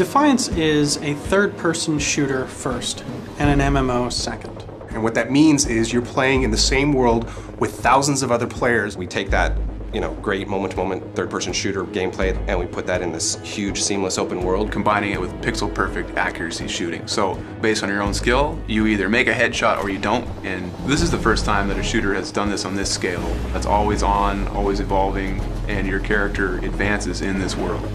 Defiance is a third-person shooter first, and an MMO second. And what that means is you're playing in the same world with thousands of other players. We take that, great moment-to-moment third-person shooter gameplay, and we put that in this huge, seamless open world. Combining it with pixel-perfect accuracy shooting. So, based on your own skill, you either make a headshot or you don't. And this is the first time that a shooter has done this on this scale. That's always on, always evolving, and your character advances in this world.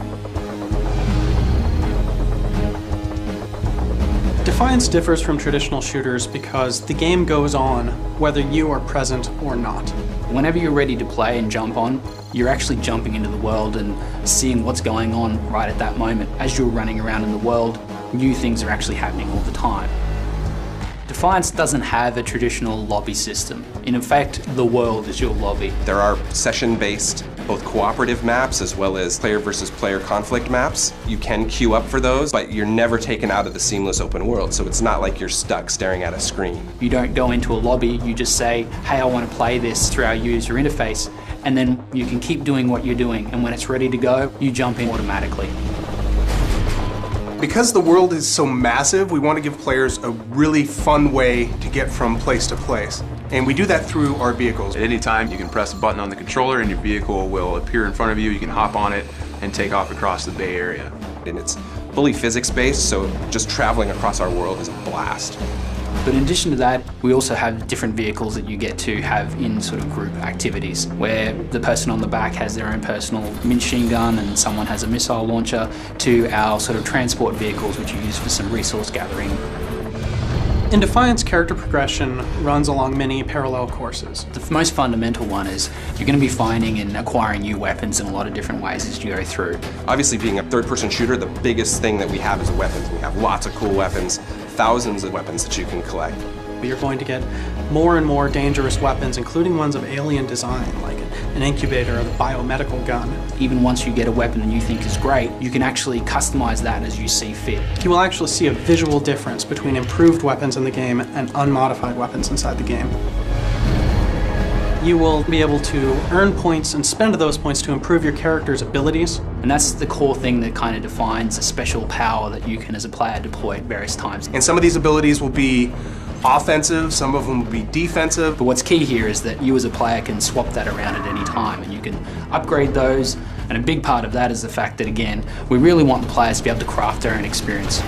Defiance differs from traditional shooters because the game goes on whether you are present or not. Whenever you're ready to play and jump on, you're actually jumping into the world and seeing what's going on right at that moment. As you're running around in the world, new things are actually happening all the time. Defiance doesn't have a traditional lobby system. In effect, the world is your lobby. There are session-based, both cooperative maps as well as player versus player conflict maps. You can queue up for those, but you're never taken out of the seamless open world, so it's not like you're stuck staring at a screen. You don't go into a lobby, you just say, hey, I want to play this through our user interface, and then you can keep doing what you're doing, and when it's ready to go, you jump in automatically. Because the world is so massive, we want to give players a really fun way to get from place to place. And we do that through our vehicles. At any time, you can press a button on the controller and your vehicle will appear in front of you. You can hop on it and take off across the Bay Area. And it's fully physics-based, so just traveling across our world is a blast. But in addition to that, we also have different vehicles that you get to have in sort of group activities, where the person on the back has their own personal machine gun and someone has a missile launcher, to our sort of transport vehicles, which you use for some resource gathering. In Defiance, character progression runs along many parallel courses. The most fundamental one is you're going to be finding and acquiring new weapons in a lot of different ways as you go through. Obviously, being a third-person shooter, the biggest thing that we have is weapons. We have lots of cool weapons, thousands of weapons that you can collect. You're going to get more and more dangerous weapons, including ones of alien design, like an incubator or the biomedical gun. Even once you get a weapon that you think is great, you can actually customize that as you see fit. You will actually see a visual difference between improved weapons in the game and unmodified weapons inside the game. You will be able to earn points and spend those points to improve your character's abilities. And that's the core thing that kind of defines a special power that you can, as a player, deploy at various times. And some of these abilities will be offensive, some of them will be defensive. But what's key here is that you as a player can swap that around at any time and you can upgrade those. And a big part of that is the fact that, again, we really want the players to be able to craft their own experience.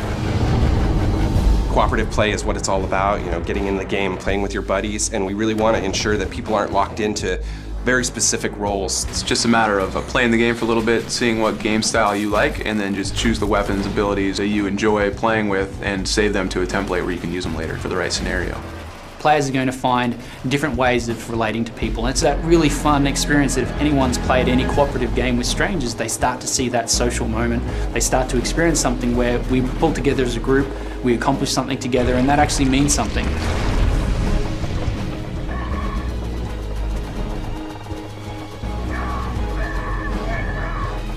Cooperative play is what it's all about, getting in the game, playing with your buddies, and we really want to ensure that people aren't locked into very specific roles. It's just a matter of playing the game for a little bit, seeing what game style you like, and then just choose the weapons, abilities that you enjoy playing with, and save them to a template where you can use them later for the right scenario. Players are going to find different ways of relating to people, and it's that really fun experience that if anyone's played any cooperative game with strangers, they start to see that social moment. They start to experience something where we pull together as a group, we accomplish something together, and that actually means something.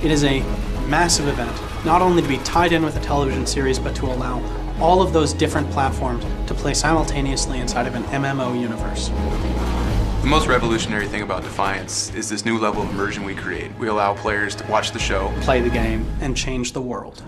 It is a massive event, not only to be tied in with a television series, but to allow all of those different platforms to play simultaneously inside of an MMO universe. The most revolutionary thing about Defiance is this new level of immersion we create. We allow players to watch the show, play the game, and change the world.